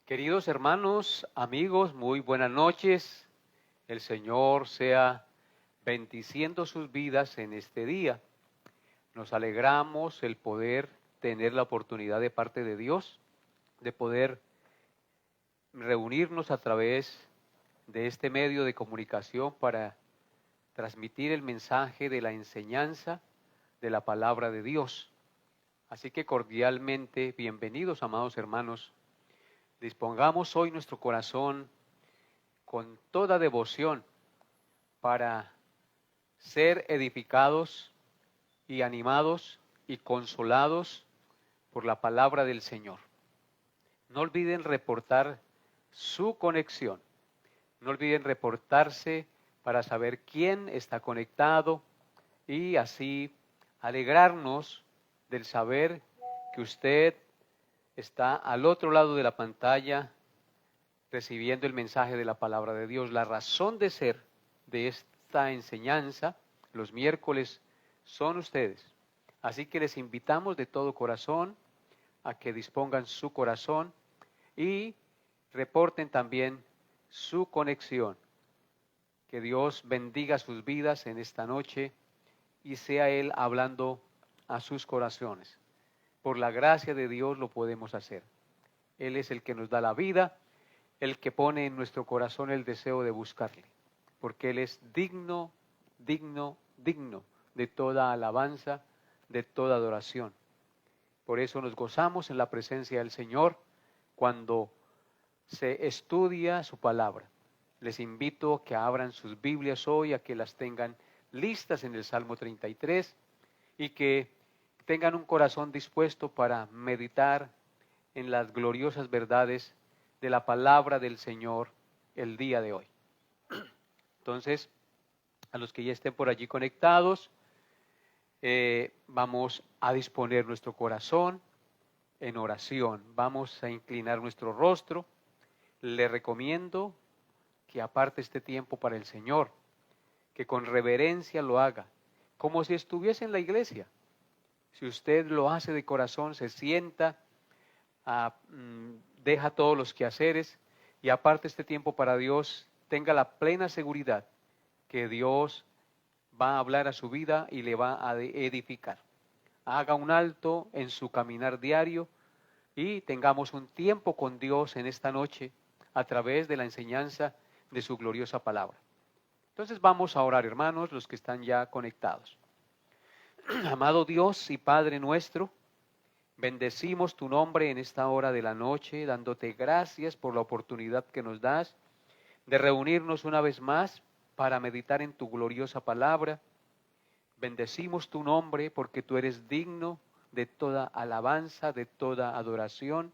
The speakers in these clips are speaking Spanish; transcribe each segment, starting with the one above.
Queridos hermanos, amigos, muy buenas noches. El Señor sea bendiciendo sus vidas en este día. Nos alegramos el poder tener la oportunidad de parte de Dios, de poder reunirnos a través de este medio de comunicación para transmitir el mensaje de la enseñanza de la palabra de Dios. Así que cordialmente bienvenidos, amados hermanos. Dispongamos hoy nuestro corazón con toda devoción para ser edificados y animados y consolados por la palabra del Señor. No olviden reportar su conexión. No olviden reportarse para saber quién está conectado y así alegrarnos del saber que usted está al otro lado de la pantalla recibiendo el mensaje de la palabra de Dios. La razón de ser de esta enseñanza los miércoles son ustedes. Así que les invitamos de todo corazón a que dispongan su corazón y reporten también su conexión. Que Dios bendiga sus vidas en esta noche y sea Él hablando a sus corazones. Por la gracia de Dios lo podemos hacer. Él es el que nos da la vida, el que pone en nuestro corazón el deseo de buscarle, porque Él es digno, digno, digno de toda alabanza, de toda adoración. Por eso nos gozamos en la presencia del Señor cuando se estudia su palabra. Les invito a que abran sus Biblias hoy, a que las tengan listas en el Salmo 33 y que tengan un corazón dispuesto para meditar en las gloriosas verdades de la palabra del Señor el día de hoy. Entonces, a los que ya estén por allí conectados, vamos a disponer nuestro corazón en oración. Vamos a inclinar nuestro rostro. Le recomiendo que aparte este tiempo para el Señor, que con reverencia lo haga, como si estuviese en la iglesia. Si usted lo hace de corazón, se sienta, deja todos los quehaceres y aparte este tiempo para Dios, tenga la plena seguridad que Dios va a hablar a su vida y le va a edificar. Haga un alto en su caminar diario y tengamos un tiempo con Dios en esta noche a través de la enseñanza de su gloriosa palabra. Entonces vamos a orar, hermanos, los que están ya conectados. Amado Dios y Padre nuestro, bendecimos tu nombre en esta hora de la noche, dándote gracias por la oportunidad que nos das de reunirnos una vez más para meditar en tu gloriosa palabra. Bendecimos tu nombre porque tú eres digno de toda alabanza, de toda adoración.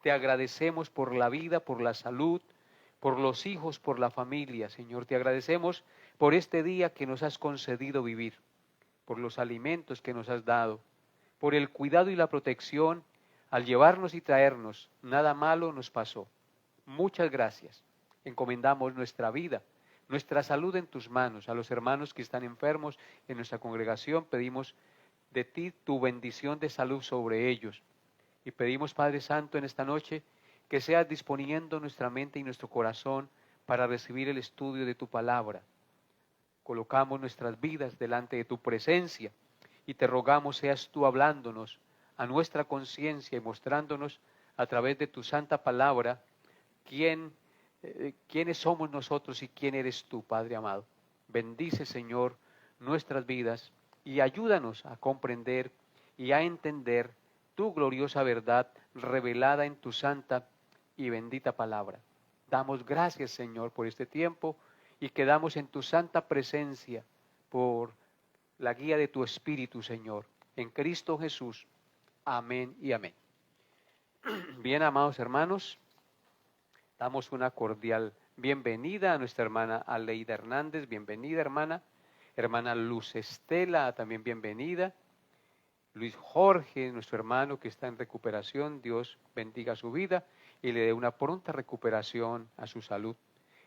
Te agradecemos por la vida, por la salud, por los hijos, por la familia, Señor. Te agradecemos por este día que nos has concedido vivir, por los alimentos que nos has dado, por el cuidado y la protección al llevarnos y traernos. Nada malo nos pasó. Muchas gracias. Encomendamos nuestra vida, nuestra salud en tus manos. A los hermanos que están enfermos en nuestra congregación pedimos de ti tu bendición de salud sobre ellos. Y pedimos, Padre Santo, en esta noche que seas disponiendo nuestra mente y nuestro corazón para recibir el estudio de tu palabra. Colocamos nuestras vidas delante de tu presencia y te rogamos seas tú hablándonos a nuestra conciencia y mostrándonos a través de tu santa palabra quiénes somos nosotros y quién eres tú, Padre amado. Bendice, Señor, nuestras vidas y ayúdanos a comprender y a entender tu gloriosa verdad revelada en tu santa y bendita palabra. Damos gracias, Señor, por este tiempo y quedamos en tu santa presencia por la guía de tu Espíritu, Señor. En Cristo Jesús. Amén y amén. Bien, amados hermanos, damos una cordial bienvenida a nuestra hermana Aleida Hernández. Bienvenida, hermana. Hermana Luz Estela, también bienvenida. Luis Jorge, nuestro hermano que está en recuperación, Dios bendiga su vida y le dé una pronta recuperación a su salud.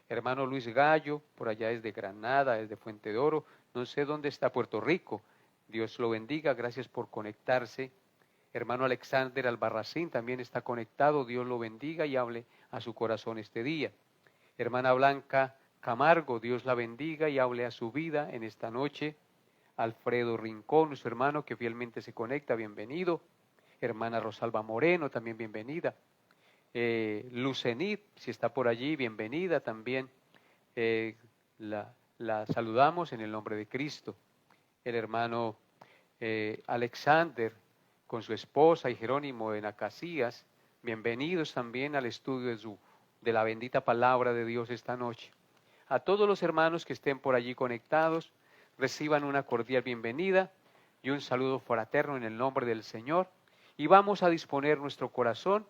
Hermano Luis Gallo, por allá desde Granada, desde Fuente de Oro, no sé dónde está Puerto Rico. Dios lo bendiga, gracias por conectarse Hermano Alexander Albarracín también está conectado. Dios lo bendiga y hable a su corazón este día. Hermana Blanca Camargo, Dios la bendiga y hable a su vida en esta noche. Alfredo Rincón, su hermano que fielmente se conecta, bienvenido. Hermana Rosalba Moreno, también bienvenida. Lucenit, si está por allí, bienvenida también. La saludamos en el nombre de Cristo. El hermano Alexander con su esposa y Jerónimo en Acacías, bienvenidos también al estudio de la bendita palabra de Dios esta noche. A todos los hermanos que estén por allí conectados, reciban una cordial bienvenida y un saludo fraterno en el nombre del Señor. Y vamos a disponer nuestro corazón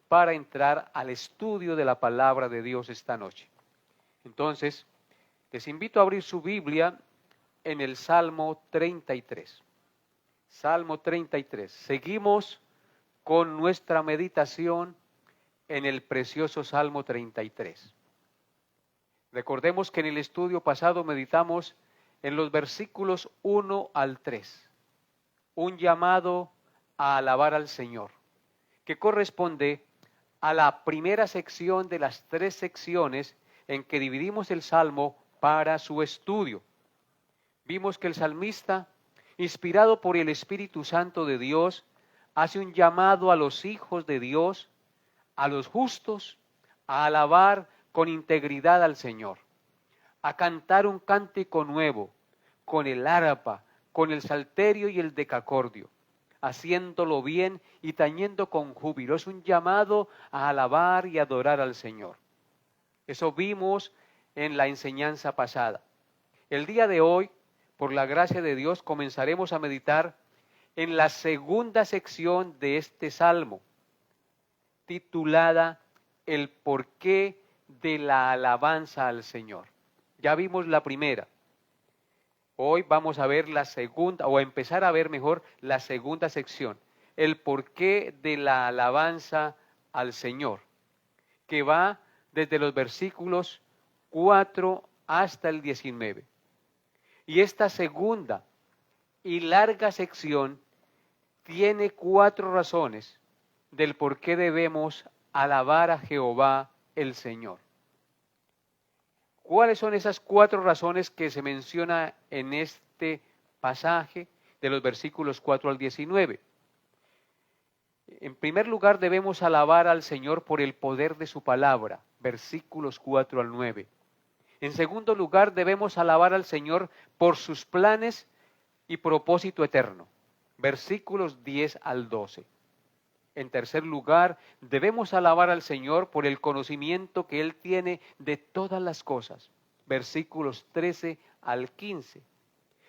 para entrar al estudio de la palabra de Dios esta noche. Entonces, les invito a abrir su Biblia en el Salmo 33. Salmo 33. Seguimos con nuestra meditación en el precioso Salmo 33. Recordemos que en el estudio pasado meditamos en los versículos 1 al 3. Un llamado a alabar al Señor, que corresponde a la primera sección de las 3 secciones en que dividimos el Salmo para su estudio. Vimos que el salmista, inspirado por el Espíritu Santo de Dios, hace un llamado a los hijos de Dios, a los justos, a alabar con integridad al Señor, a cantar un cántico nuevo, con el arpa, con el salterio y el decacordio, haciéndolo bien y tañendo con júbilo. Es un llamado a alabar y adorar al Señor. Eso vimos en la enseñanza pasada. El día de hoy, por la gracia de Dios, comenzaremos a meditar en la segunda sección de este salmo, titulada El porqué de la alabanza al Señor. Ya vimos la primera. Hoy vamos a ver la segunda, o a empezar a ver mejor la segunda sección, el porqué de la alabanza al Señor, que va desde los versículos 4 hasta el 19. Y esta segunda y larga sección tiene 4 razones del por qué debemos alabar a Jehová el Señor. ¿Cuáles son esas 4 razones que se menciona en este pasaje de los versículos 4 al 19? En primer lugar, debemos alabar al Señor por el poder de su palabra, versículos 4 al 9. En segundo lugar, debemos alabar al Señor por sus planes y propósito eterno, versículos 10 al 12. En tercer lugar, debemos alabar al Señor por el conocimiento que Él tiene de todas las cosas, versículos 13 al 15.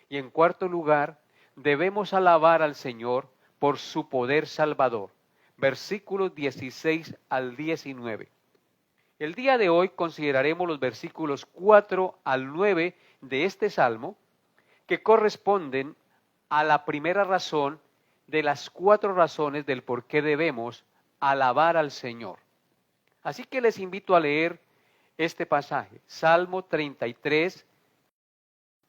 Y en cuarto lugar, debemos alabar al Señor por su poder salvador, versículos 16 al 19. El día de hoy consideraremos los versículos 4 al 9 de este salmo, que corresponden a la primera razón de las 4 razones del por qué debemos alabar al Señor. Así que les invito a leer este pasaje, Salmo 33,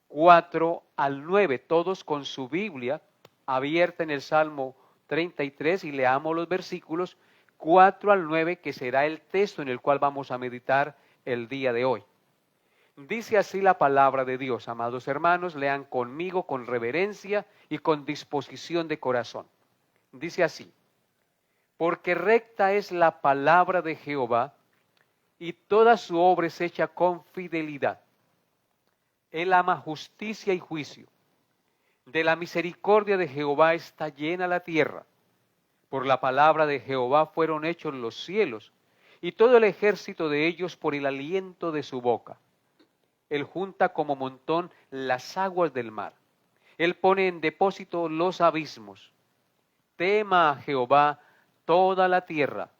4 al 9, todos con su Biblia abierta en el Salmo 33 y leamos los versículos 4 al 9, que será el texto en el cual vamos a meditar el día de hoy. Dice así la palabra de Dios, amados hermanos, lean conmigo con reverencia y con disposición de corazón. Dice así: porque recta es la palabra de Jehová, y toda su obra es hecha con fidelidad. Él ama justicia y juicio. De la misericordia de Jehová está llena la tierra. Por la palabra de Jehová fueron hechos los cielos, y todo el ejército de ellos por el aliento de su boca. Él junta como montón las aguas del mar. Él pone en depósito los abismos. Tema a Jehová toda la tierra.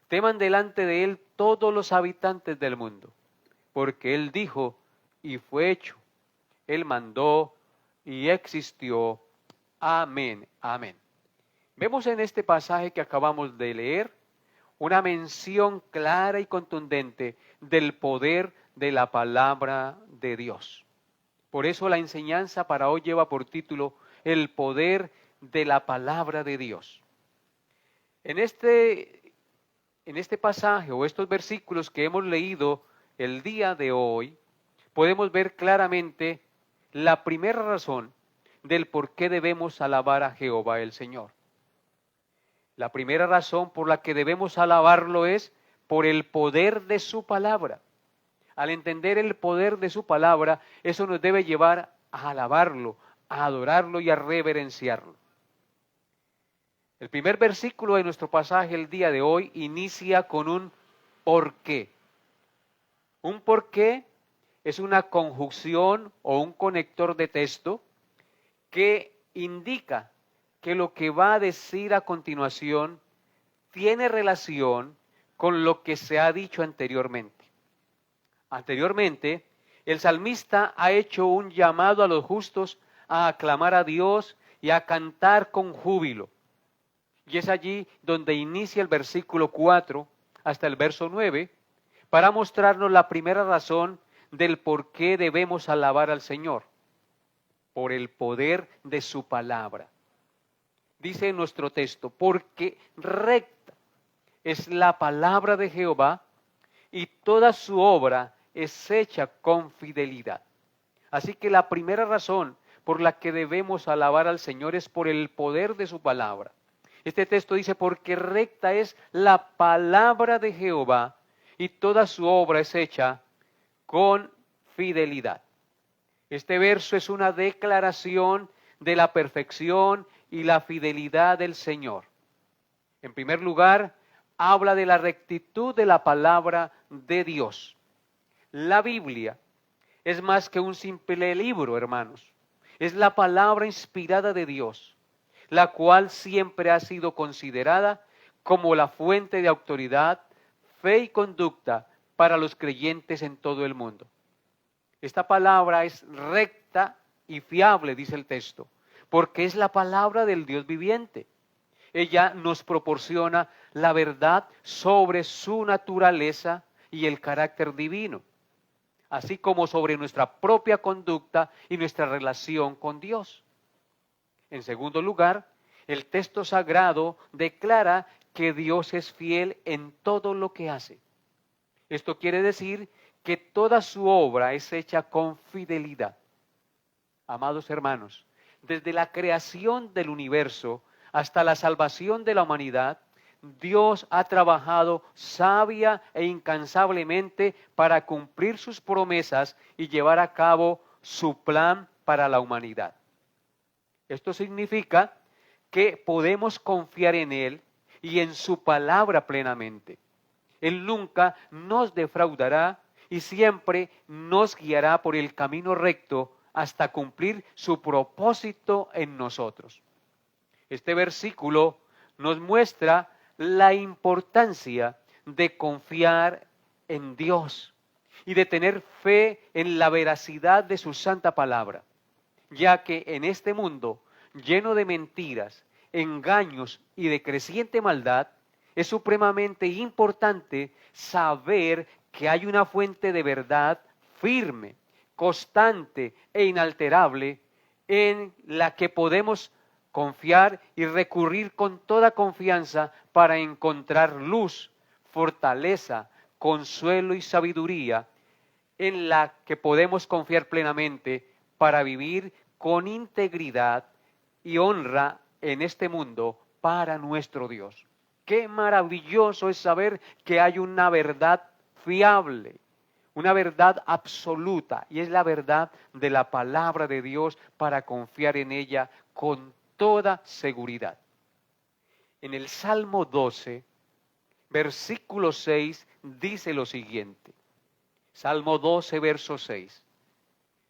Teman delante de Él todos los habitantes del mundo. Porque Él dijo, y fue hecho. Él mandó, y existió. Amén, amén. Vemos en este pasaje que acabamos de leer una mención clara y contundente del poder de la palabra de Dios. Por eso la enseñanza para hoy lleva por título El poder de la palabra de Dios. En este pasaje o estos versículos que hemos leído el día de hoy, podemos ver claramente la primera razón del por qué debemos alabar a Jehová el Señor. La primera razón por la que debemos alabarlo es por el poder de su palabra. Al entender el poder de su palabra, eso nos debe llevar a alabarlo, a adorarlo y a reverenciarlo. El primer versículo de nuestro pasaje el día de hoy inicia con un ¿por qué? Un ¿por qué? Es una conjunción o un conector de texto que indica que lo que va a decir a continuación tiene relación con lo que se ha dicho anteriormente. Anteriormente, el salmista ha hecho un llamado a los justos a aclamar a Dios y a cantar con júbilo. Y es allí donde inicia el versículo 4 hasta el verso 9 para mostrarnos la primera razón del por qué debemos alabar al Señor, por el poder de su palabra. Dice en nuestro texto, porque recta es la palabra de Jehová y toda su obra es hecha con fidelidad. Así que la primera razón por la que debemos alabar al Señor es por el poder de su palabra. Este texto dice, porque recta es la palabra de Jehová y toda su obra es hecha con fidelidad. Este verso es una declaración de la perfección y la fidelidad del Señor. En primer lugar, habla de la rectitud de la palabra de Dios. La Biblia es más que un simple libro, hermanos. Es la palabra inspirada de Dios, la cual siempre ha sido considerada como la fuente de autoridad, fe y conducta para los creyentes en todo el mundo. Esta palabra es recta y fiable, dice el texto, porque es la palabra del Dios viviente. Ella nos proporciona la verdad sobre su naturaleza y el carácter divino, así como sobre nuestra propia conducta y nuestra relación con Dios. En segundo lugar, el texto sagrado declara que Dios es fiel en todo lo que hace. Esto quiere decir que toda su obra es hecha con fidelidad. Amados hermanos, desde la creación del universo hasta la salvación de la humanidad, Dios ha trabajado sabia e incansablemente para cumplir sus promesas y llevar a cabo su plan para la humanidad. Esto significa que podemos confiar en Él y en su palabra plenamente. Él nunca nos defraudará y siempre nos guiará por el camino recto hasta cumplir su propósito en nosotros. Este versículo nos muestra la importancia de confiar en Dios y de tener fe en la veracidad de su santa palabra, ya que en este mundo lleno de mentiras, engaños y de creciente maldad, es supremamente importante saber que hay una fuente de verdad firme, constante e inalterable en la que podemos confiar y recurrir con toda confianza para encontrar luz, fortaleza, consuelo y sabiduría, en la que podemos confiar plenamente para vivir con integridad y honra en este mundo para nuestro Dios. Qué maravilloso es saber que hay una verdad fiable, una verdad absoluta, y es la verdad de la palabra de Dios para confiar en ella con toda seguridad. En el Salmo 12, versículo 6, dice lo siguiente. Salmo 12, verso 6.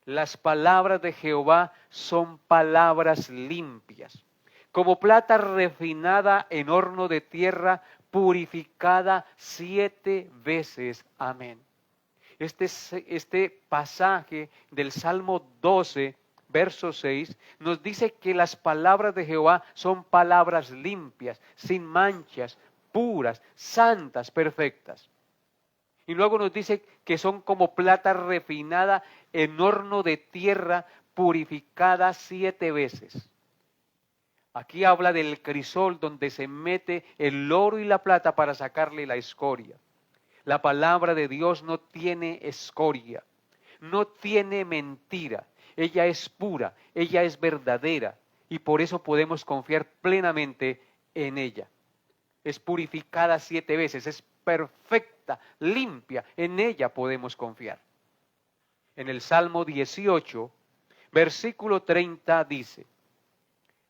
Las palabras de Jehová son palabras limpias, como plata refinada en horno de tierra, purificada 7 veces. Amén. Este pasaje del Salmo 12, verso 6, nos dice que las palabras de Jehová son palabras limpias, sin manchas, puras, santas, perfectas. Y luego nos dice que son como plata refinada en horno de tierra, purificada 7 veces. Aquí habla del crisol donde se mete el oro y la plata para sacarle la escoria. La palabra de Dios no tiene escoria, no tiene mentira. Ella es pura, ella es verdadera y por eso podemos confiar plenamente en ella. Es purificada 7 veces, es perfecta, limpia, en ella podemos confiar. En el Salmo 18, versículo 30 dice: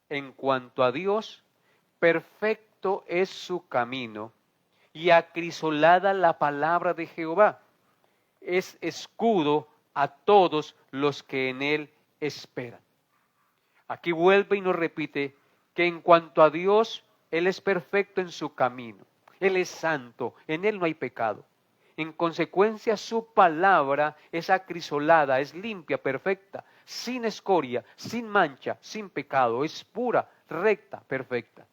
en cuanto a Dios, perfecto es su camino y acrisolada la palabra de Jehová. Es escudo a todos los que en él esperan. Aquí vuelve y nos repite que en cuanto a Dios, Él es perfecto en su camino. Él es santo, en Él no hay pecado. En consecuencia, su palabra es acrisolada, es limpia, perfecta, sin escoria, sin mancha, sin pecado, es pura, recta, perfecta.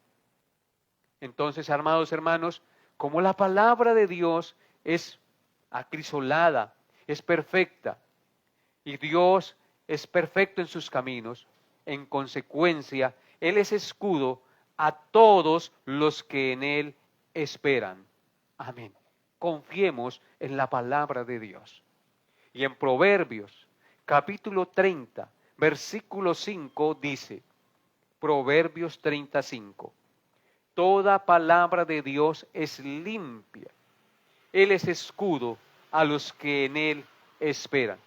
Entonces, amados hermanos, como la palabra de Dios es acrisolada, es perfecta, y Dios es perfecto en sus caminos, en consecuencia, Él es escudo a todos los que en Él esperan. Amén. Confiemos en la palabra de Dios. Y en Proverbios, capítulo 30, versículo 5 dice, Proverbios 35, toda palabra de Dios es limpia. Él es escudo a los que en Él esperan.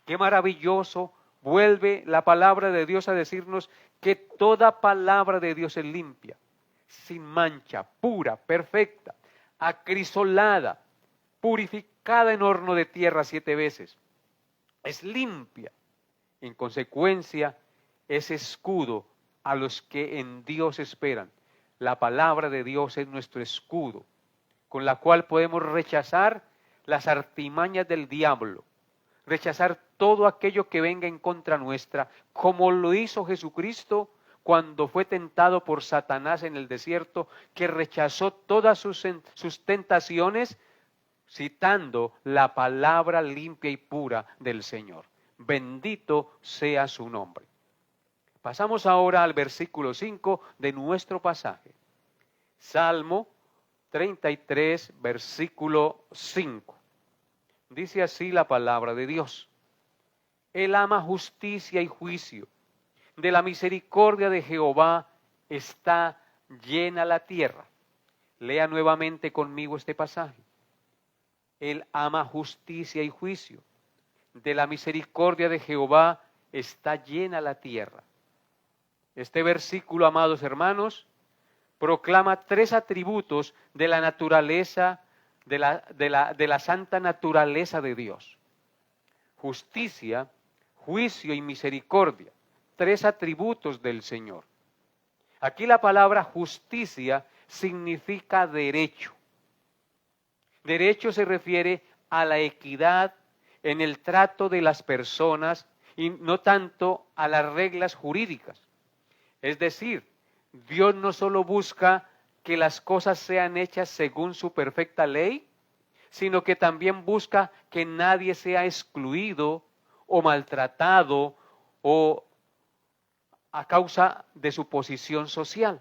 Qué maravilloso vuelve la palabra de Dios a decirnos que toda palabra de Dios es limpia, sin mancha, pura, perfecta, acrisolada, purificada en horno de tierra 7 veces. Es limpia. En consecuencia, es escudo a los que en Dios esperan. La palabra de Dios es nuestro escudo, con la cual podemos rechazar las artimañas del diablo, rechazar todo aquello que venga en contra nuestra, como lo hizo Jesucristo cuando fue tentado por Satanás en el desierto, que rechazó todas sus tentaciones, citando la palabra limpia y pura del Señor. Bendito sea su nombre. Pasamos ahora al versículo 5 de nuestro pasaje. Salmo 33, versículo 5. Dice así la palabra de Dios. Él ama justicia y juicio. De la misericordia de Jehová está llena la tierra. Lea nuevamente conmigo este pasaje. Él ama justicia y juicio. De la misericordia de Jehová está llena la tierra. Este versículo, amados hermanos, proclama 3 atributos de la naturaleza, de la santa naturaleza de Dios. Justicia, juicio y misericordia. 3 atributos del Señor. Aquí la palabra justicia significa derecho. Derecho se refiere a la equidad en el trato de las personas y no tanto a las reglas jurídicas. Es decir, Dios no solo busca que las cosas sean hechas según su perfecta ley, sino que también busca que nadie sea excluido o maltratado o a causa de su posición social,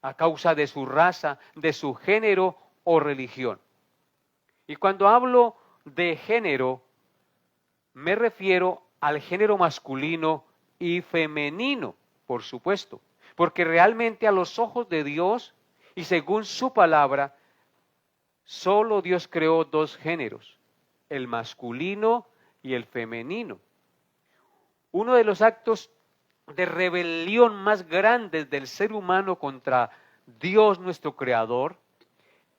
a causa de su raza, de su género o religión. Y cuando hablo de género, me refiero al género masculino y femenino, por supuesto, porque realmente a los ojos de Dios y según su palabra, solo Dios creó 2 géneros, el masculino y el femenino. Uno de los actos de rebelión más grandes del ser humano contra Dios nuestro Creador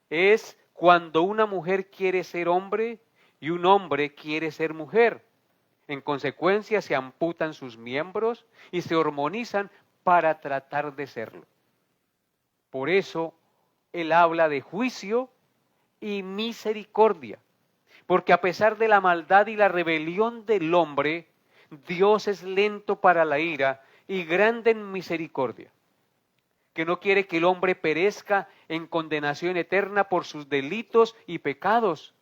es cuando una mujer quiere ser hombre y un hombre quiere ser mujer. En consecuencia se amputan sus miembros y se hormonizan para tratar de serlo. Por eso él habla de juicio y misericordia, porque a pesar de la maldad y la rebelión del hombre, Dios es lento para la ira y grande en misericordia, que no quiere que el hombre perezca en condenación eterna por sus delitos y pecados,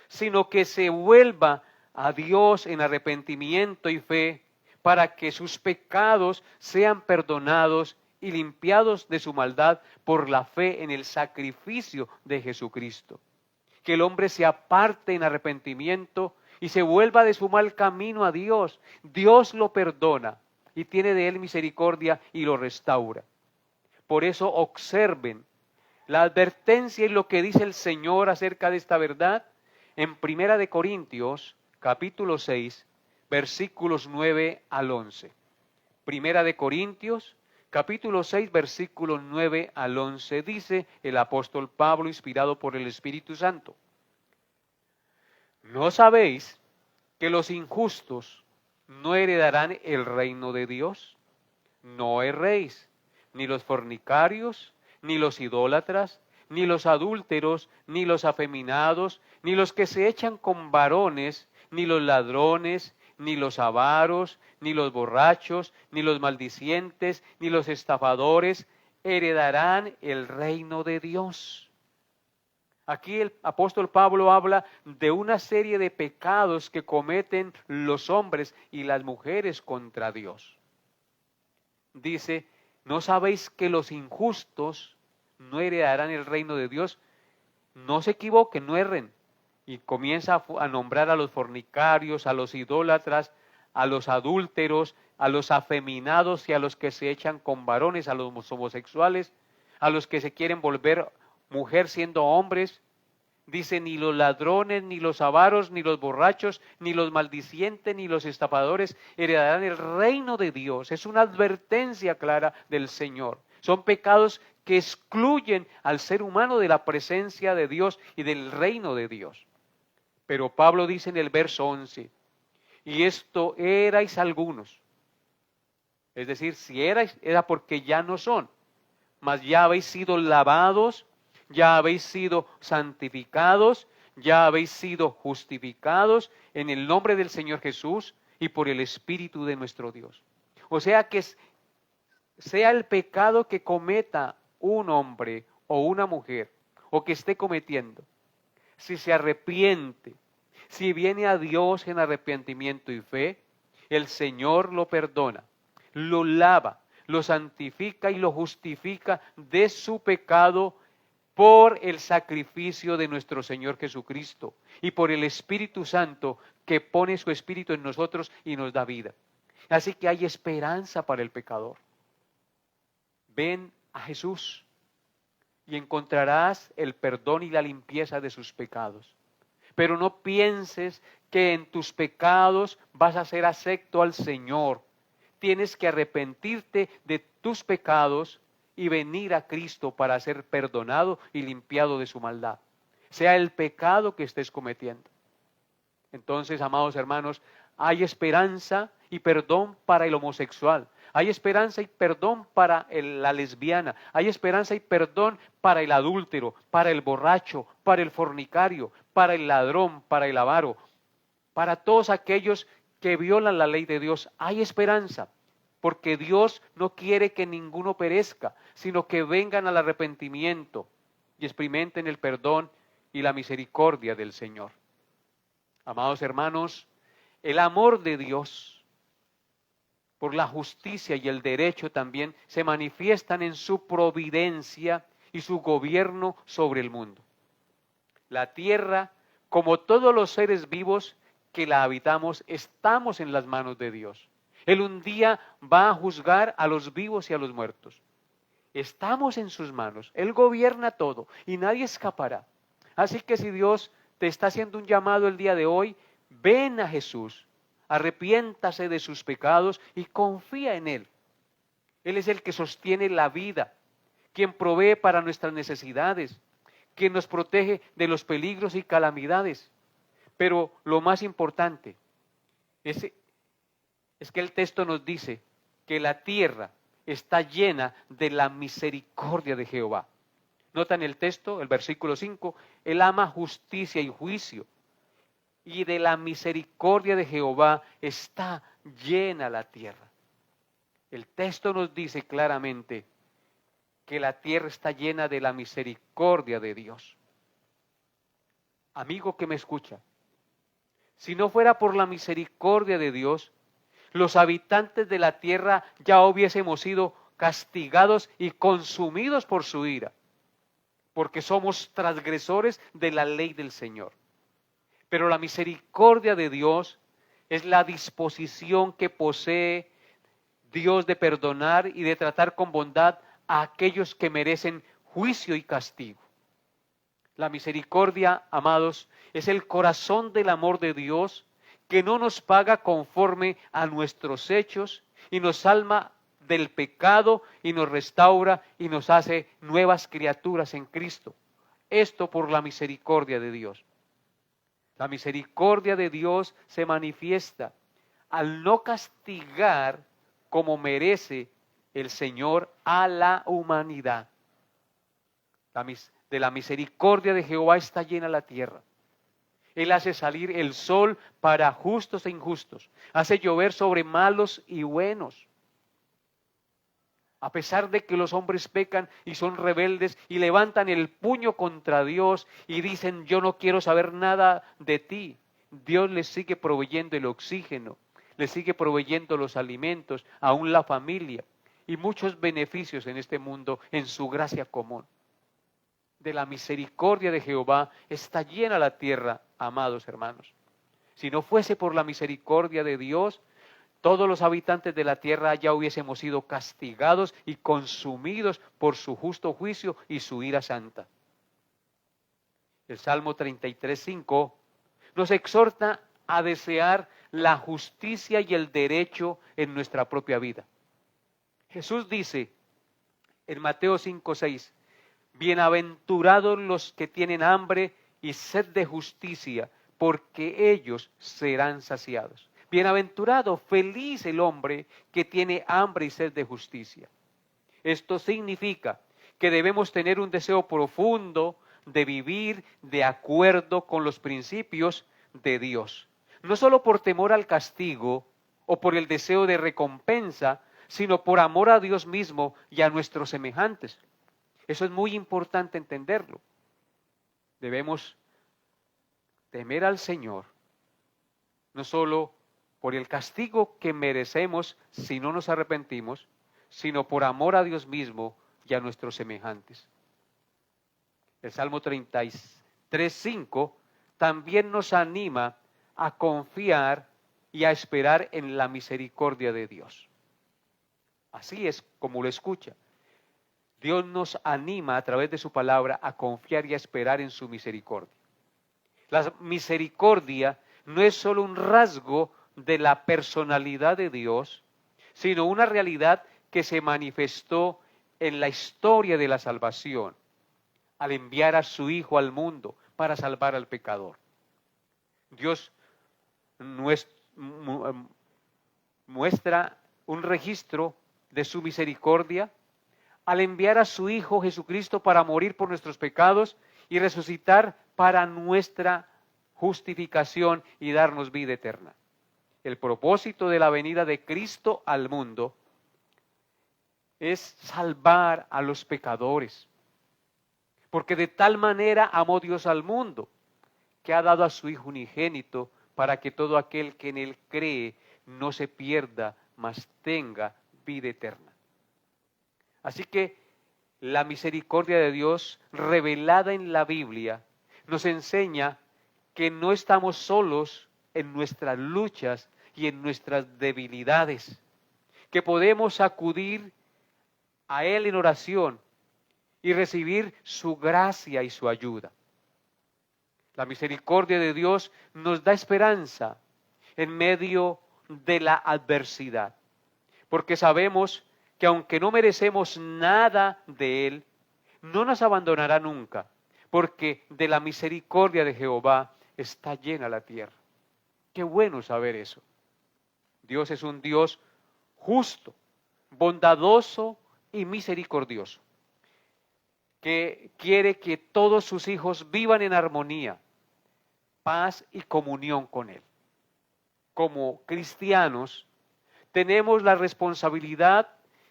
sino que se vuelva a Dios en arrepentimiento y fe para que sus pecados sean perdonados y limpiados de su maldad por la fe en el sacrificio de Jesucristo. Que el hombre se aparte en arrepentimiento y se vuelva de su mal camino a Dios. Dios lo perdona y tiene de él misericordia y lo restaura. Por eso observen la advertencia y lo que dice el Señor acerca de esta verdad en Primera de Corintios, capítulo 6, versículos 9 al 11. Primera de Corintios, capítulo 6, versículos 9 al 11, dice el apóstol Pablo, inspirado por el Espíritu Santo: ¿No sabéis que los injustos no heredarán el reino de Dios? No erréis, ni los fornicarios, ni los idólatras, ni los adúlteros, ni los afeminados, ni los que se echan con varones, ni los ladrones, ni los avaros, ni los borrachos, ni los maldicientes, ni los estafadores heredarán el reino de Dios. Aquí el apóstol Pablo habla de una serie de pecados que cometen los hombres y las mujeres contra Dios. Dice: ¿no sabéis que los injustos no heredarán el reino de Dios? No se equivoquen, no erren. Y comienza a nombrar a los fornicarios, a los idólatras, a los adúlteros, a los afeminados y a los que se echan con varones, a los homosexuales, a los que se quieren volver mujer siendo hombres. Dice: ni los ladrones, ni los avaros, ni los borrachos, ni los maldicientes, ni los estafadores heredarán el reino de Dios. Es una advertencia clara del Señor. Son pecados que excluyen al ser humano de la presencia de Dios y del reino de Dios. Pero Pablo dice en el verso 11: y esto erais algunos. Es decir, si erais, era porque ya no son, mas ya habéis sido lavados, ya habéis sido santificados, ya habéis sido justificados en el nombre del Señor Jesús y por el Espíritu de nuestro Dios. O sea que sea el pecado que cometa un hombre o una mujer, o que esté cometiendo, si se arrepiente, si viene a Dios en arrepentimiento y fe, el Señor lo perdona, lo lava, lo santifica y lo justifica de su pecado por el sacrificio de nuestro Señor Jesucristo y por el Espíritu Santo que pone su Espíritu en nosotros y nos da vida. Así que hay esperanza para el pecador. Ven a Jesús y encontrarás el perdón y la limpieza de sus pecados. Pero no pienses que en tus pecados vas a ser acepto al Señor. Tienes que arrepentirte de tus pecados y venir a Cristo para ser perdonado y limpiado de su maldad, sea el pecado que estés cometiendo. Entonces, amados hermanos, hay esperanza y perdón para el homosexual, hay esperanza y perdón para la lesbiana, hay esperanza y perdón para el adúltero, para el borracho, para el fornicario, para el ladrón, para el avaro, para todos aquellos que violan la ley de Dios. Hay esperanza, porque Dios no quiere que ninguno perezca, sino que vengan al arrepentimiento y experimenten el perdón y la misericordia del Señor. Amados hermanos, el amor de Dios por la justicia y el derecho también se manifiestan en su providencia y su gobierno sobre el mundo. La tierra, como todos los seres vivos que la habitamos, estamos en las manos de Dios. Él un día va a juzgar a los vivos y a los muertos. Estamos en sus manos. Él gobierna todo y nadie escapará. Así que si Dios te está haciendo un llamado el día de hoy, ven a Jesús, arrepiéntase de sus pecados y confía en Él. Él es el que sostiene la vida, quien provee para nuestras necesidades, quien nos protege de los peligros y calamidades. Pero lo más importante es que el texto nos dice que la tierra está llena de la misericordia de Jehová. Nota en el texto, el versículo 5, Él ama justicia y juicio. Y de la misericordia de Jehová está llena la tierra. El texto nos dice claramente que la tierra está llena de la misericordia de Dios. Amigo que me escucha, si no fuera por la misericordia de Dios, los habitantes de la tierra ya hubiésemos sido castigados y consumidos por su ira, porque somos transgresores de la ley del Señor. Pero la misericordia de Dios es la disposición que posee Dios de perdonar y de tratar con bondad a aquellos que merecen juicio y castigo. La misericordia, amados, es el corazón del amor de Dios que no nos paga conforme a nuestros hechos y nos salva del pecado y nos restaura y nos hace nuevas criaturas en Cristo. Esto por la misericordia de Dios. La misericordia de Dios se manifiesta al no castigar como merece el Señor a la humanidad. De la misericordia de Jehová está llena la tierra. Él hace salir el sol para justos e injustos. Hace llover sobre malos y buenos. A pesar de que los hombres pecan y son rebeldes y levantan el puño contra Dios y dicen, yo no quiero saber nada de ti, Dios les sigue proveyendo el oxígeno, les sigue proveyendo los alimentos, aún la familia y muchos beneficios en este mundo en su gracia común. De la misericordia de Jehová está llena la tierra, amados hermanos. Si no fuese por la misericordia de Dios, todos los habitantes de la tierra ya hubiésemos sido castigados y consumidos por su justo juicio y su ira santa. El Salmo 33:5 nos exhorta a desear la justicia y el derecho en nuestra propia vida. Jesús dice en Mateo 5:6, bienaventurados los que tienen hambre y sed de justicia, porque ellos serán saciados. Bienaventurado, feliz el hombre que tiene hambre y sed de justicia. Esto significa que debemos tener un deseo profundo de vivir de acuerdo con los principios de Dios. No solo por temor al castigo o por el deseo de recompensa, sino por amor a Dios mismo y a nuestros semejantes. Eso es muy importante entenderlo. Debemos temer al Señor, no solo por el castigo que merecemos si no nos arrepentimos, sino por amor a Dios mismo y a nuestros semejantes. El Salmo 33:5 también nos anima a confiar y a esperar en la misericordia de Dios. Así es como lo escucha. Dios nos anima a través de su palabra a confiar y a esperar en su misericordia. La misericordia no es solo un rasgo de la personalidad de Dios, sino una realidad que se manifestó en la historia de la salvación, al enviar a su Hijo al mundo para salvar al pecador. Dios muestra un registro de su misericordia al enviar a su Hijo Jesucristo para morir por nuestros pecados y resucitar para nuestra justificación y darnos vida eterna. El propósito de la venida de Cristo al mundo es salvar a los pecadores, porque de tal manera amó Dios al mundo, que ha dado a su Hijo unigénito para que todo aquel que en Él cree no se pierda, mas tenga vida eterna. Así que la misericordia de Dios revelada en la Biblia nos enseña que no estamos solos en nuestras luchas y en nuestras debilidades, que podemos acudir a Él en oración y recibir su gracia y su ayuda. La misericordia de Dios nos da esperanza en medio de la adversidad, porque sabemos que aunque no merecemos nada de Él, no nos abandonará nunca, porque de la misericordia de Jehová está llena la tierra. Qué bueno saber eso. Dios es un Dios justo, bondadoso y misericordioso, que quiere que todos sus hijos vivan en armonía, paz y comunión con Él. Como cristianos, tenemos la responsabilidad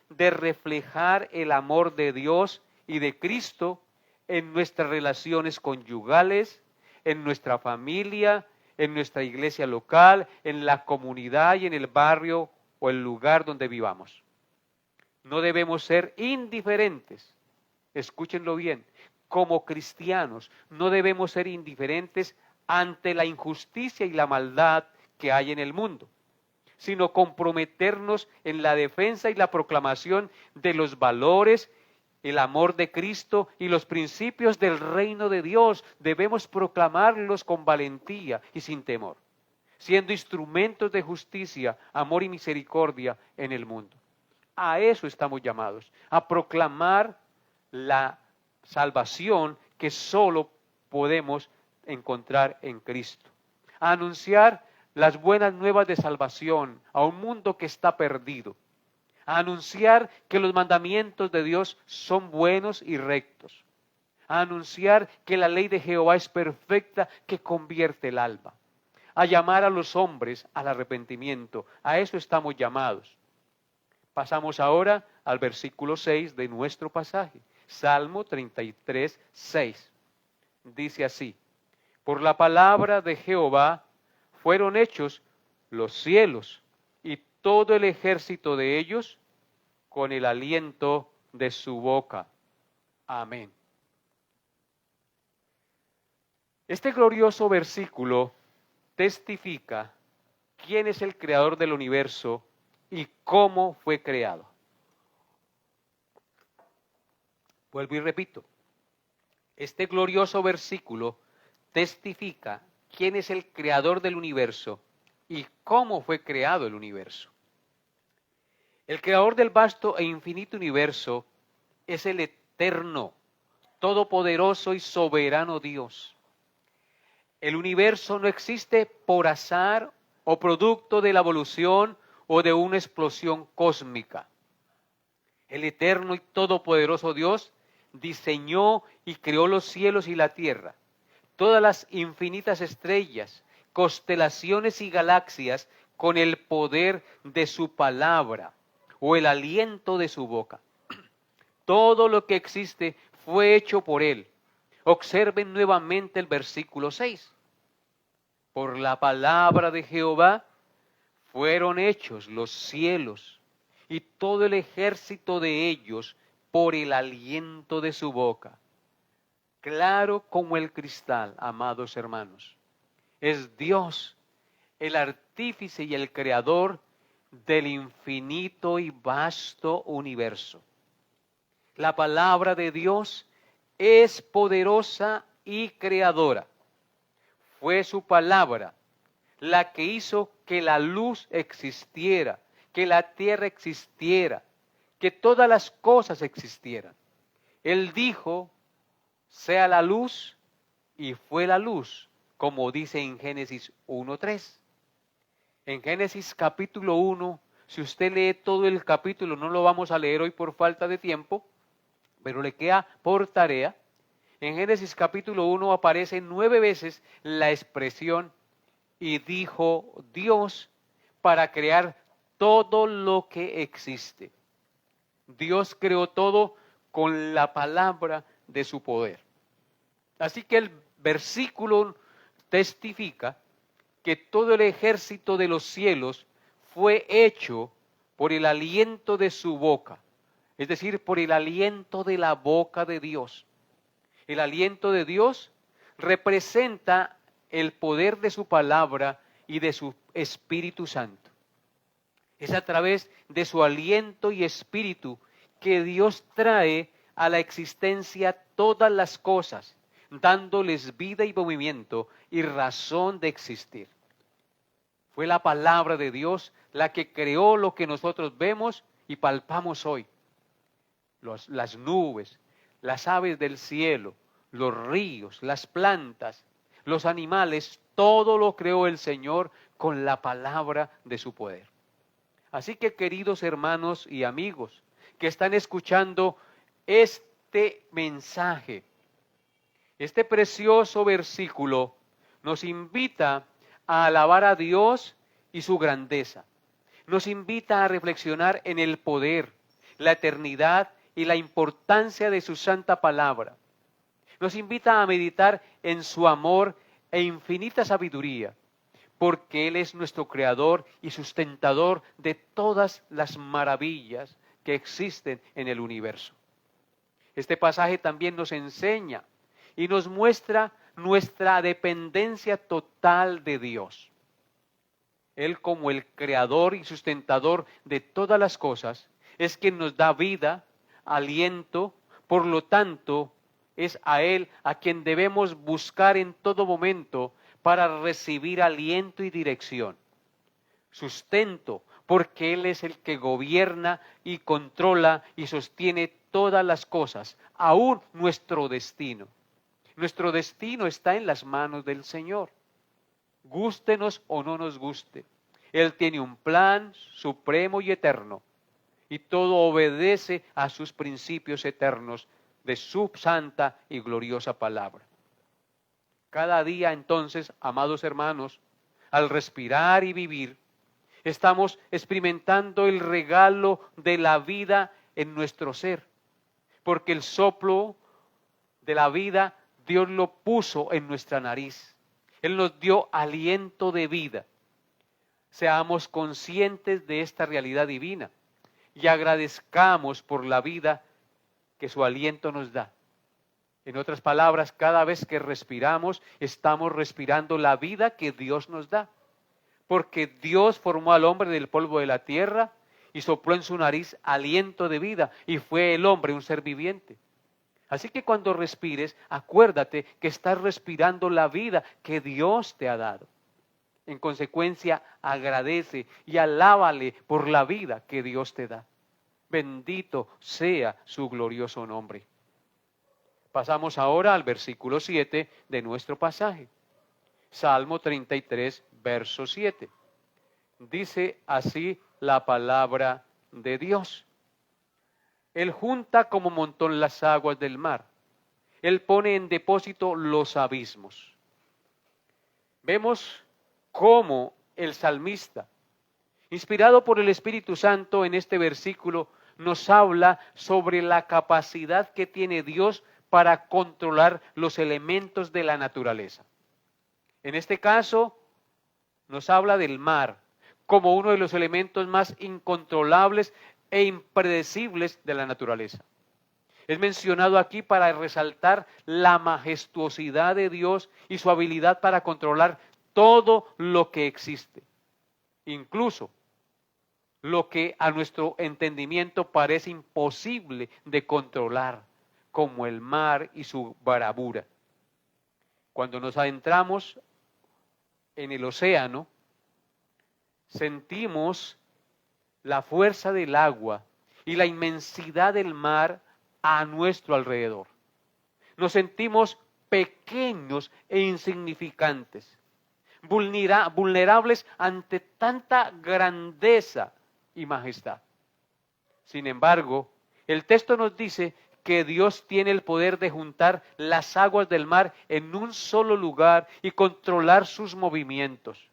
de reflejar el amor de Dios y de Cristo en nuestras relaciones conyugales, en nuestra familia, en nuestra iglesia local, en la comunidad y en el barrio o el lugar donde vivamos. No debemos ser indiferentes. Escúchenlo bien. Como cristianos, no debemos ser indiferentes ante la injusticia y la maldad que hay en el mundo, sino comprometernos en la defensa y la proclamación de los valores, el amor de Cristo y los principios del reino de Dios. Debemos proclamarlos con valentía y sin temor, siendo instrumentos de justicia, amor y misericordia en el mundo. A eso estamos llamados, a proclamar la salvación que solo podemos encontrar en Cristo, a anunciar las buenas nuevas de salvación a un mundo que está perdido, a anunciar que los mandamientos de Dios son buenos y rectos, a anunciar que la ley de Jehová es perfecta, que convierte el alma, a llamar a los hombres al arrepentimiento. A eso estamos llamados. Pasamos ahora al versículo 6 de nuestro pasaje, Salmo 33, 6. Dice así: por la palabra de Jehová fueron hechos los cielos y todo el ejército de ellos con el aliento de su boca. Amén. Este glorioso versículo testifica quién es el creador del universo y cómo fue creado. Vuelvo y repito, este glorioso versículo testifica quién es el creador del universo y cómo fue creado el universo. El creador del vasto e infinito universo es el eterno, todopoderoso y soberano Dios. El universo no existe por azar o producto de la evolución o de una explosión cósmica. El eterno y todopoderoso Dios diseñó y creó los cielos y la tierra, todas las infinitas estrellas, constelaciones y galaxias con el poder de su palabra o el aliento de su boca. Todo lo que existe fue hecho por Él. Observen nuevamente el versículo 6. Por la palabra de Jehová fueron hechos los cielos y todo el ejército de ellos por el aliento de su boca. Claro como el cristal, amados hermanos. Es Dios, el artífice y el creador del infinito y vasto universo. La palabra de Dios es poderosa y creadora. Fue su palabra la que hizo que la luz existiera, que la tierra existiera, que todas las cosas existieran. Él dijo: sea la luz, y fue la luz, como dice en Génesis 1:3. En Génesis capítulo 1, si usted lee todo el capítulo, no lo vamos a leer hoy por falta de tiempo, pero le queda por tarea. En Génesis capítulo 1 aparece 9 veces la expresión "y dijo Dios", para crear todo lo que existe. Dios creó todo con la palabra de su poder. Así que el versículo testifica que todo el ejército de los cielos fue hecho por el aliento de su boca, es decir, por el aliento de la boca de Dios. El aliento de Dios representa el poder de su palabra y de su Espíritu Santo. Es a través de su aliento y espíritu que Dios trae a la existencia todas las cosas, dándoles vida y movimiento y razón de existir. Fue la palabra de Dios la que creó lo que nosotros vemos y palpamos hoy. Las nubes, las aves del cielo, los ríos, las plantas, los animales, todo lo creó el Señor con la palabra de su poder. Así que, queridos hermanos y amigos que están escuchando este mensaje, este precioso versículo nos invita a alabar a Dios y su grandeza. Nos invita a reflexionar en el poder, la eternidad y la importancia de su santa palabra. Nos invita a meditar en su amor e infinita sabiduría, porque Él es nuestro creador y sustentador de todas las maravillas que existen en el universo. Este pasaje también nos enseña y nos muestra nuestra dependencia total de Dios. Él, como el creador y sustentador de todas las cosas, es quien nos da vida, aliento, por lo tanto, es a Él a quien debemos buscar en todo momento para recibir aliento y dirección. Sustento, porque Él es el que gobierna y controla y sostiene todas las cosas, aún nuestro destino. Nuestro destino está en las manos del Señor. Gústenos o no nos guste. Él tiene un plan supremo y eterno, y todo obedece a sus principios eternos de su santa y gloriosa palabra. Cada día entonces, amados hermanos, al respirar y vivir, estamos experimentando el regalo de la vida en nuestro ser, porque el soplo de la vida Dios lo puso en nuestra nariz. Él nos dio aliento de vida. Seamos conscientes de esta realidad divina y agradezcamos por la vida que su aliento nos da. En otras palabras, cada vez que respiramos, estamos respirando la vida que Dios nos da. Porque Dios formó al hombre del polvo de la tierra y sopló en su nariz aliento de vida, y fue el hombre un ser viviente. Así que cuando respires, acuérdate que estás respirando la vida que Dios te ha dado. En consecuencia, agradece y alábale por la vida que Dios te da. Bendito sea su glorioso nombre. Pasamos ahora al versículo 7 de nuestro pasaje. Salmo 33, verso 7. Dice así la palabra de Dios. Él junta como montón las aguas del mar. Él pone en depósito los abismos. Vemos cómo el salmista, inspirado por el Espíritu Santo en este versículo, nos habla sobre la capacidad que tiene Dios para controlar los elementos de la naturaleza. En este caso, nos habla del mar como uno de los elementos más incontrolables e impredecibles de la naturaleza. Es mencionado aquí para resaltar la majestuosidad de Dios y su habilidad para controlar todo lo que existe, incluso lo que a nuestro entendimiento parece imposible de controlar, como el mar y su bravura. Cuando nos adentramos en el océano, sentimos la fuerza del agua y la inmensidad del mar a nuestro alrededor. Nos sentimos pequeños e insignificantes, vulnerables ante tanta grandeza y majestad. Sin embargo, el texto nos dice que Dios tiene el poder de juntar las aguas del mar en un solo lugar y controlar sus movimientos.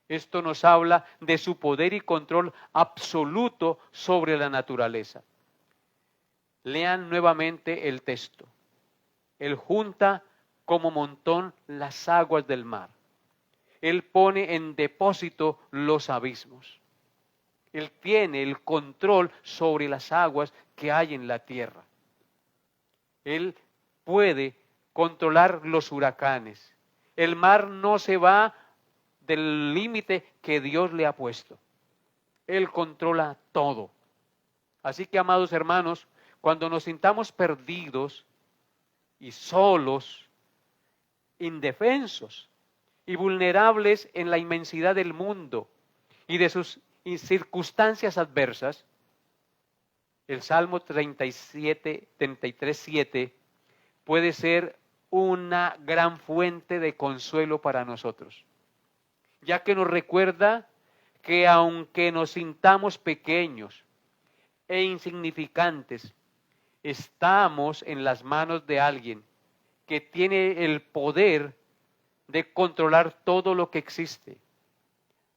Esto nos habla de su poder y control absoluto sobre la naturaleza. Lean nuevamente el texto. Él junta como montón las aguas del mar. Él pone en depósito los abismos. Él tiene el control sobre las aguas que hay en la tierra. Él puede controlar los huracanes. El mar no se va del límite que Dios le ha puesto. Él controla todo. Así que, amados hermanos, cuando nos sintamos perdidos y solos, indefensos y vulnerables en la inmensidad del mundo y de sus circunstancias adversas, el Salmo 33:7 puede ser una gran fuente de consuelo para nosotros, ya que nos recuerda que aunque nos sintamos pequeños e insignificantes, estamos en las manos de alguien que tiene el poder de controlar todo lo que existe.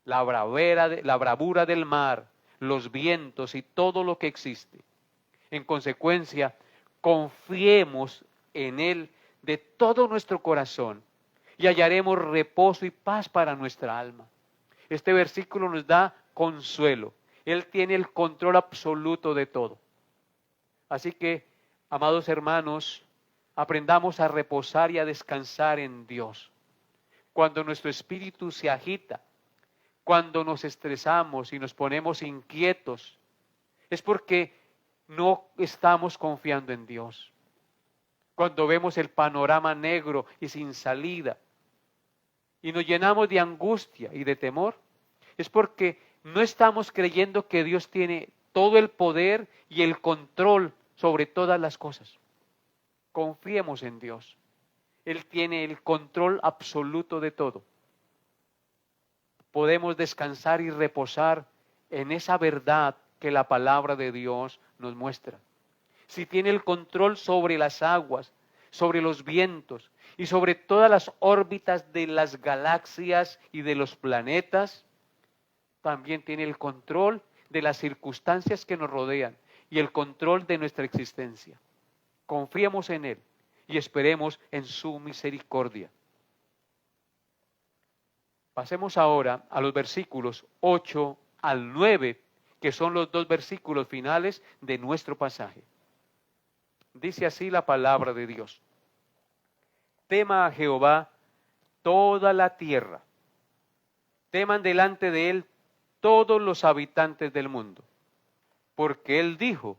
La bravura del mar, los vientos y todo lo que existe. En consecuencia, confiemos en Él de todo nuestro corazón y hallaremos reposo y paz para nuestra alma. Este versículo nos da consuelo. Él tiene el control absoluto de todo. Así que, amados hermanos, aprendamos a reposar y a descansar en Dios. Cuando nuestro espíritu se agita, cuando nos estresamos y nos ponemos inquietos, es porque no estamos confiando en Dios. Cuando vemos el panorama negro y sin salida y nos llenamos de angustia y de temor, es porque no estamos creyendo que Dios tiene todo el poder y el control sobre todas las cosas. Confiemos en Dios. Él tiene el control absoluto de todo. Podemos descansar y reposar en esa verdad que la palabra de Dios nos muestra. Si tiene el control sobre las aguas, sobre los vientos y sobre todas las órbitas de las galaxias y de los planetas, también tiene el control de las circunstancias que nos rodean y el control de nuestra existencia. Confiemos en Él y esperemos en su misericordia. Pasemos ahora a los versículos 8 al 9, que son los dos versículos finales de nuestro pasaje. Dice así la palabra de Dios. Tema a Jehová toda la tierra. Teman delante de Él todos los habitantes del mundo. Porque Él dijo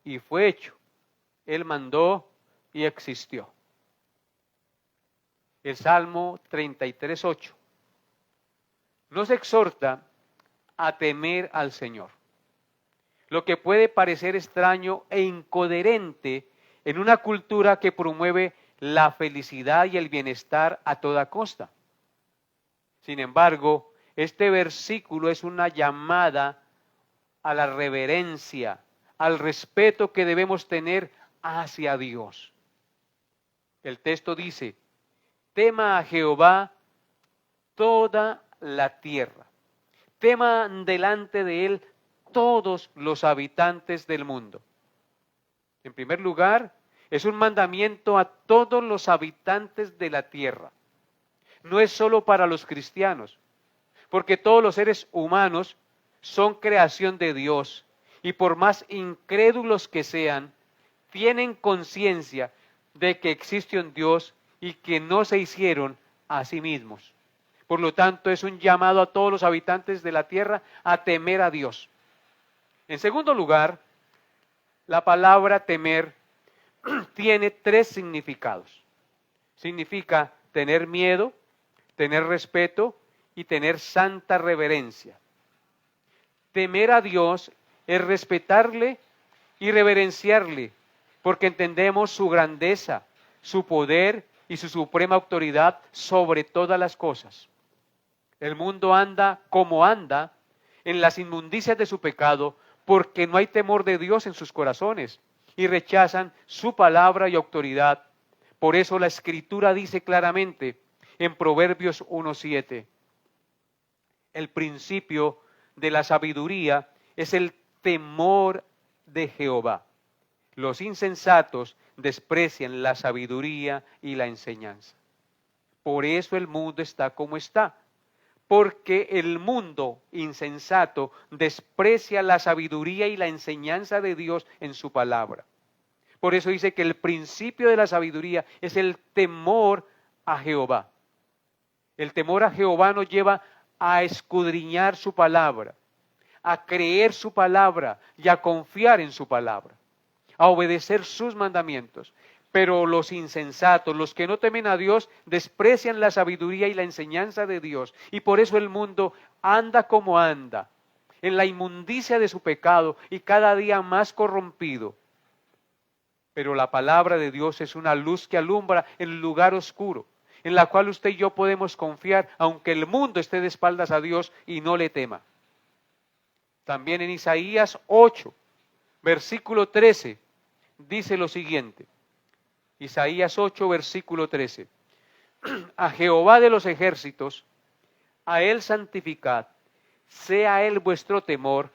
y fue hecho. Él mandó y existió. El Salmo 33:8 nos exhorta a temer al Señor. Lo que puede parecer extraño e incoherente en una cultura que promueve la felicidad y el bienestar a toda costa. Sin embargo, este versículo es una llamada a la reverencia, al respeto que debemos tener hacia Dios. El texto dice, tema a Jehová toda la tierra. Teman delante de Él todos los habitantes del mundo. En primer lugar, es un mandamiento a todos los habitantes de la tierra. No es solo para los cristianos, porque todos los seres humanos son creación de Dios y por más incrédulos que sean, tienen conciencia de que existe un Dios y que no se hicieron a sí mismos. Por lo tanto, es un llamado a todos los habitantes de la tierra a temer a Dios. En segundo lugar, la palabra temer tiene tres significados. Significa tener miedo, tener respeto y tener santa reverencia. Temer a Dios es respetarle y reverenciarle, porque entendemos su grandeza, su poder y su suprema autoridad sobre todas las cosas. El mundo anda como anda en las inmundicias de su pecado porque no hay temor de Dios en sus corazones y rechazan su palabra y autoridad. Por eso la Escritura dice claramente en Proverbios 1:7, el principio de la sabiduría es el temor de Jehová. Los insensatos desprecian la sabiduría y la enseñanza. Por eso el mundo está como está. Porque el mundo insensato desprecia la sabiduría y la enseñanza de Dios en su palabra. Por eso dice que el principio de la sabiduría es el temor a Jehová. El temor a Jehová nos lleva a escudriñar su palabra, a creer su palabra y a confiar en su palabra, a obedecer sus mandamientos. Pero los insensatos, los que no temen a Dios, desprecian la sabiduría y la enseñanza de Dios. Y por eso el mundo anda como anda, en la inmundicia de su pecado y cada día más corrompido. Pero la palabra de Dios es una luz que alumbra en el lugar oscuro, en la cual usted y yo podemos confiar, aunque el mundo esté de espaldas a Dios y no le tema. También en Isaías 8, versículo 13, dice lo siguiente. Isaías 8, versículo 13. A Jehová de los ejércitos, a Él santificad, sea Él vuestro temor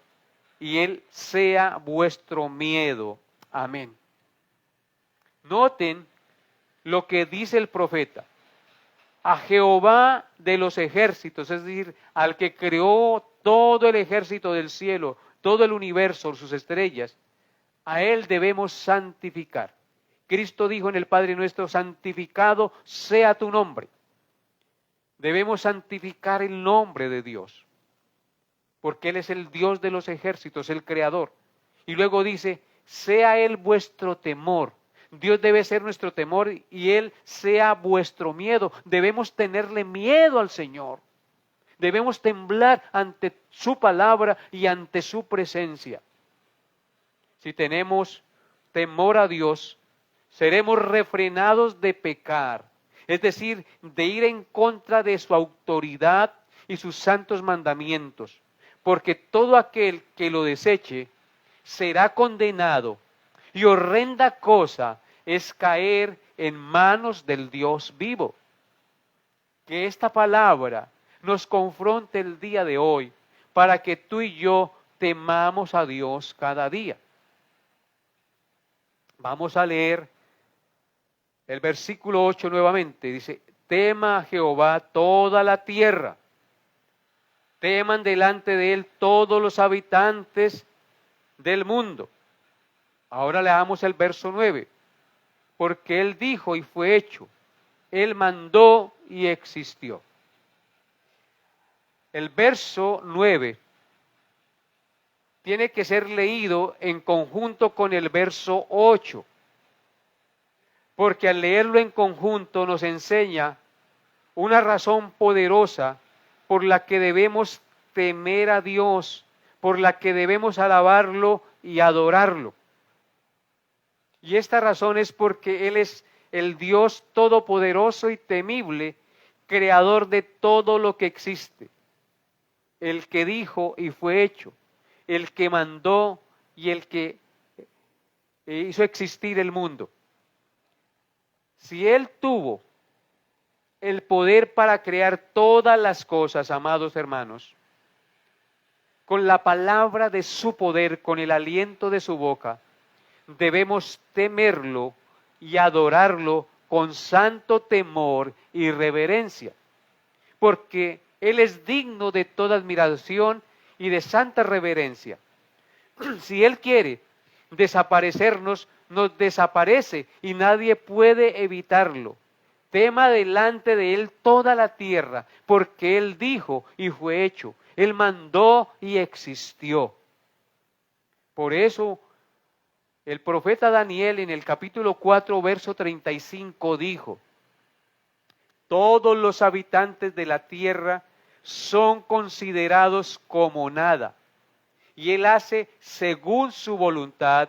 y Él sea vuestro miedo. Amén. Noten lo que dice el profeta. a Jehová de los ejércitos, es decir, al que creó todo el ejército del cielo, todo el universo, sus estrellas, a Él debemos santificar. Cristo dijo en el Padre Nuestro, santificado sea tu nombre. Debemos santificar el nombre de Dios, porque Él es el Dios de los ejércitos, el Creador. Y luego dice, sea Él vuestro temor. Dios debe ser nuestro temor y Él sea vuestro miedo. Debemos tenerle miedo al Señor. Debemos temblar ante su palabra y ante su presencia. Si tenemos temor a Dios, seremos refrenados de pecar, es decir, de ir en contra de su autoridad y sus santos mandamientos, porque todo aquel que lo deseche será condenado, y horrenda cosa es caer en manos del Dios vivo. Que esta palabra nos confronte el día de hoy, para que tú y yo temamos a Dios cada día. Vamos a leer el versículo 8 nuevamente. Dice, tema a Jehová toda la tierra. Teman delante de Él todos los habitantes del mundo. Ahora leamos el verso 9. Porque Él dijo y fue hecho. Él mandó y existió. El verso 9 tiene que ser leído en conjunto con el verso 8, porque al leerlo en conjunto nos enseña una razón poderosa por la que debemos temer a Dios, por la que debemos alabarlo y adorarlo. Y esta razón es porque Él es el Dios todopoderoso y temible, creador de todo lo que existe, el que dijo y fue hecho, el que mandó y el que hizo existir el mundo. Si Él tuvo el poder para crear todas las cosas, amados hermanos, con la palabra de su poder, con el aliento de su boca, debemos temerlo y adorarlo con santo temor y reverencia, porque Él es digno de toda admiración y de santa reverencia. Si Él quiere desaparecernos, nos desaparece y nadie puede evitarlo. Tema delante de Él toda la tierra, porque Él dijo y fue hecho. Él mandó y existió. Por eso, el profeta Daniel en el capítulo 4, verso 35 dijo, todos los habitantes de la tierra son considerados como nada, y Él hace según su voluntad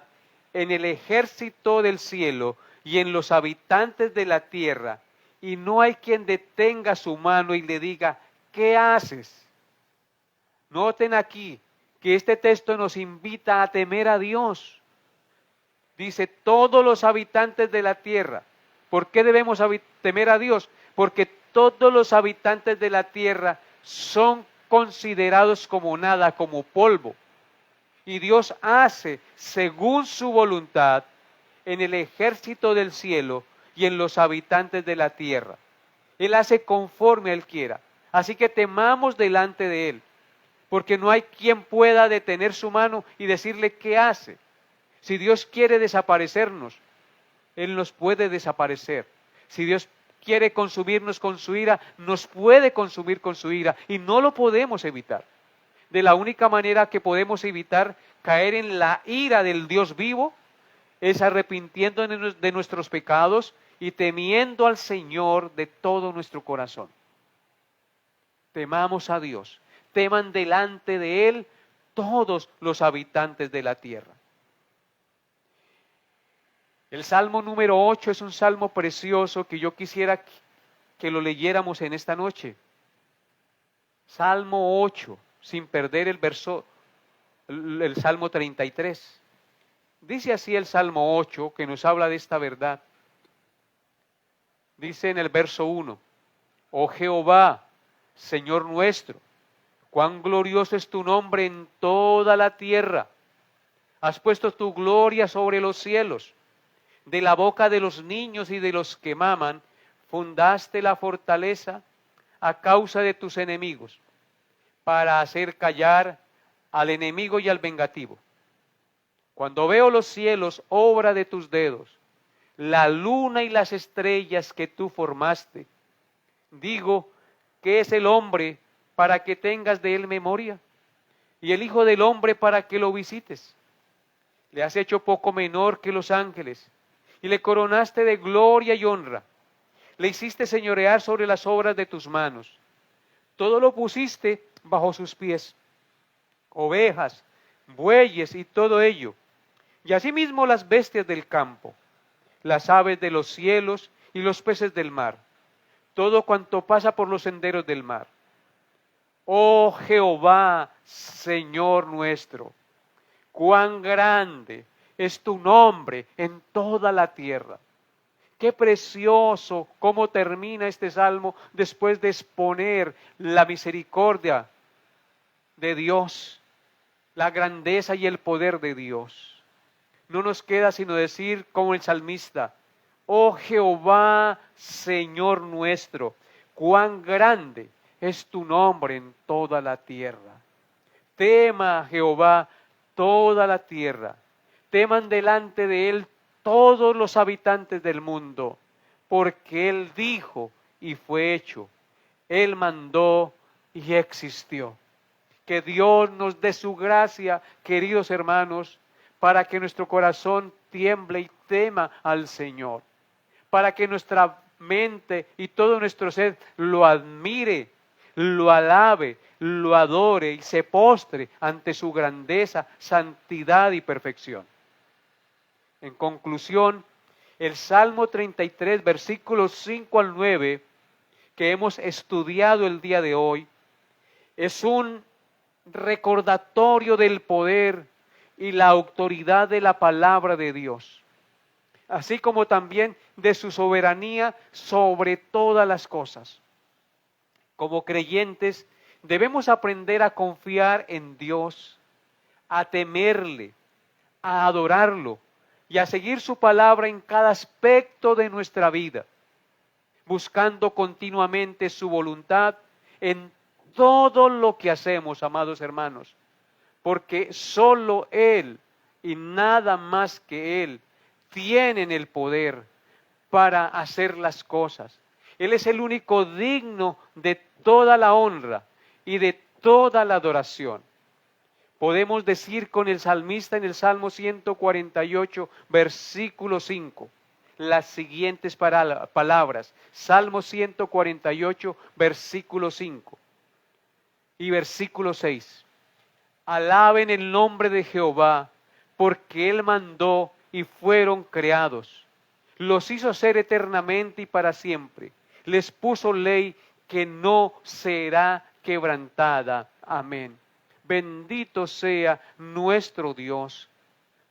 en el ejército del cielo y en los habitantes de la tierra, y no hay quien detenga su mano y le diga, ¿qué haces? Noten aquí que este texto nos invita a temer a Dios. Dice, todos los habitantes de la tierra. ¿Por qué debemos temer a Dios? Porque todos los habitantes de la tierra son considerados como nada, como polvo. Y Dios hace según su voluntad en el ejército del cielo y en los habitantes de la tierra. Él hace conforme Él quiera. Así que temamos delante de Él, porque no hay quien pueda detener su mano y decirle qué hace. Si Dios quiere desaparecernos, Él nos puede desaparecer. Si Dios quiere consumirnos con su ira, nos puede consumir con su ira y no lo podemos evitar. De la única manera que podemos evitar caer en la ira del Dios vivo es arrepintiéndonos de nuestros pecados y temiendo al Señor de todo nuestro corazón. Temamos a Dios, teman delante de Él todos los habitantes de la tierra. El Salmo número 8 es un salmo precioso que yo quisiera que lo leyéramos en esta noche. Salmo 8, sin perder el Salmo 33. Dice así el Salmo 8, que nos habla de esta verdad. Dice en el verso 1, oh Jehová, Señor nuestro, cuán glorioso es tu nombre en toda la tierra. Has puesto tu gloria sobre los cielos. De la boca de los niños y de los que maman, fundaste la fortaleza a causa de tus enemigos, para hacer callar al enemigo y al vengativo. Cuando veo los cielos, obra de tus dedos, la luna y las estrellas que tú formaste, digo, ¿qué es el hombre para que tengas de él memoria? Y el Hijo del Hombre para que lo visites. Le has hecho poco menor que los ángeles, y le coronaste de gloria y honra. Le hiciste señorear sobre las obras de tus manos. Todo lo pusiste bajo sus pies, ovejas, bueyes y todo ello, y asimismo las bestias del campo, las aves de los cielos y los peces del mar, todo cuanto pasa por los senderos del mar. Oh Jehová, Señor nuestro, cuán grande es tu nombre en toda la tierra. Qué precioso cómo termina este salmo después de exponer la misericordia de Dios, la grandeza y el poder de Dios. No nos queda sino decir como el salmista, oh Jehová, Señor nuestro, cuán grande es tu nombre en toda la tierra. Tema a Jehová toda la tierra, teman delante de él todos los habitantes del mundo, porque él dijo y fue hecho, él mandó y existió. Que Dios nos dé su gracia, queridos hermanos, para que nuestro corazón tiemble y tema al Señor, para que nuestra mente y todo nuestro ser lo admire, lo alabe, lo adore y se postre ante su grandeza, santidad y perfección. En conclusión, el Salmo 33, versículos 5 al 9, que hemos estudiado el día de hoy, es un recordatorio del poder y la autoridad de la palabra de Dios, así como también de su soberanía sobre todas las cosas. Como creyentes debemos aprender a confiar en Dios, a temerle, a adorarlo y a seguir su palabra en cada aspecto de nuestra vida, buscando continuamente su voluntad en todo lo que hacemos, amados hermanos, porque solo Él y nada más que Él tienen el poder para hacer las cosas. Él es el único digno de toda la honra y de toda la adoración. Podemos decir con el salmista en el Salmo 148, versículo 5, las siguientes palabras. Salmo 148, versículo 5 y versículo 6. Alaben el nombre de Jehová, porque Él mandó y fueron creados. Los hizo ser eternamente y para siempre. Les puso ley que no será quebrantada. Amén. Bendito sea nuestro Dios.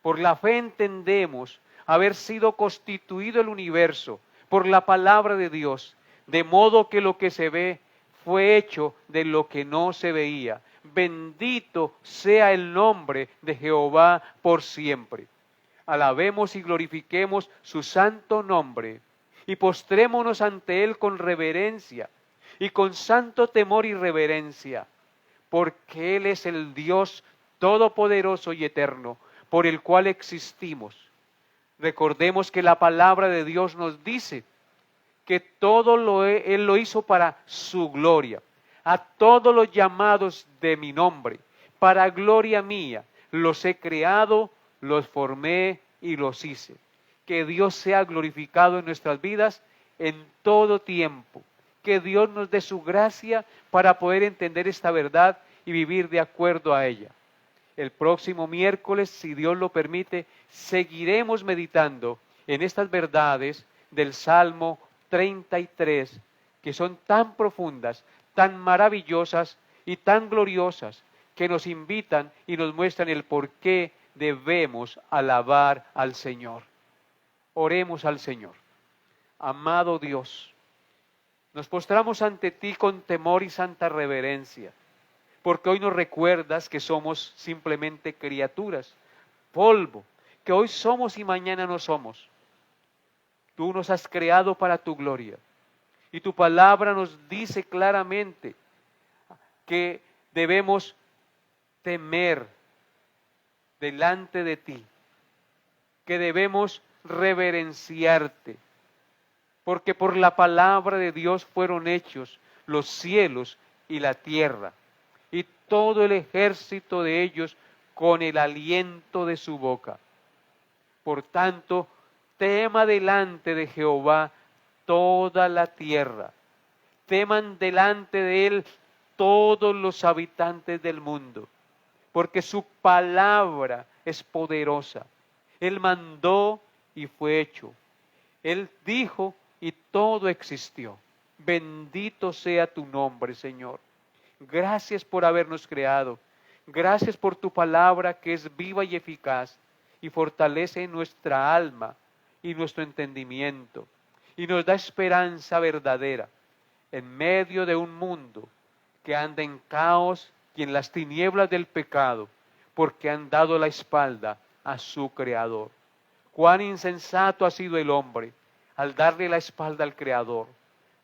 Por la fe entendemos haber sido constituido el universo por la palabra de Dios, de modo que lo que se ve fue hecho de lo que no se veía. Bendito sea el nombre de Jehová por siempre. Alabemos y glorifiquemos su santo nombre y postrémonos ante Él con reverencia y con santo temor y reverencia, porque Él es el Dios todopoderoso y eterno, por el cual existimos. Recordemos que la palabra de Dios nos dice que todo Él lo hizo para su gloria. A todos los llamados de mi nombre, para gloria mía, los he creado, los formé y los hice. Que Dios sea glorificado en nuestras vidas en todo tiempo. Que Dios nos dé su gracia para poder entender esta verdad y vivir de acuerdo a ella. El próximo miércoles, si Dios lo permite, seguiremos meditando en estas verdades del Salmo 33, que son tan profundas, tan maravillosas y tan gloriosas, que nos invitan y nos muestran el por qué debemos alabar al Señor. Oremos al Señor. Amado Dios, nos postramos ante ti con temor y santa reverencia, porque hoy nos recuerdas que somos simplemente criaturas, polvo, que hoy somos y mañana no somos. Tú nos has creado para tu gloria Y tu palabra nos dice claramente que debemos temer delante de ti, que debemos reverenciarte, porque por la palabra de Dios fueron hechos los cielos y la tierra, y todo el ejército de ellos con el aliento de su boca. Por tanto, tema delante de Jehová toda la tierra, teman delante de él todos los habitantes del mundo, porque su palabra es poderosa. Él mandó y fue hecho. Él dijo y todo existió. Bendito sea tu nombre, Señor. Gracias por habernos creado. Gracias por tu palabra que es viva y eficaz y fortalece nuestra alma y nuestro entendimiento y nos da esperanza verdadera en medio de un mundo que anda en caos y en las tinieblas del pecado, porque han dado la espalda a su Creador. Cuán insensato ha sido el hombre al darle la espalda al Creador.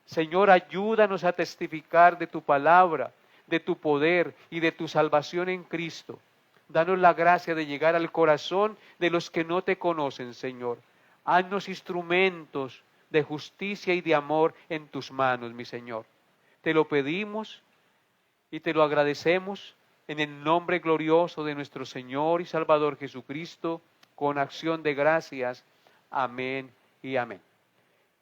Señor, ayúdanos a testificar de tu palabra, de tu poder y de tu salvación en Cristo. Danos la gracia de llegar al corazón de los que no te conocen, Señor. Haznos instrumentos de justicia y de amor en tus manos, mi Señor. Te lo pedimos y te lo agradecemos en el nombre glorioso de nuestro Señor y Salvador Jesucristo, con acción de gracias. Amén y amén.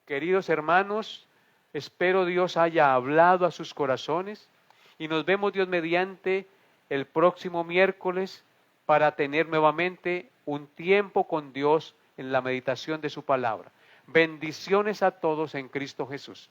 Queridos hermanos, espero Dios haya hablado a sus corazones y nos vemos Dios mediante el próximo miércoles para tener nuevamente un tiempo con Dios en la meditación de su palabra. Bendiciones a todos en Cristo Jesús.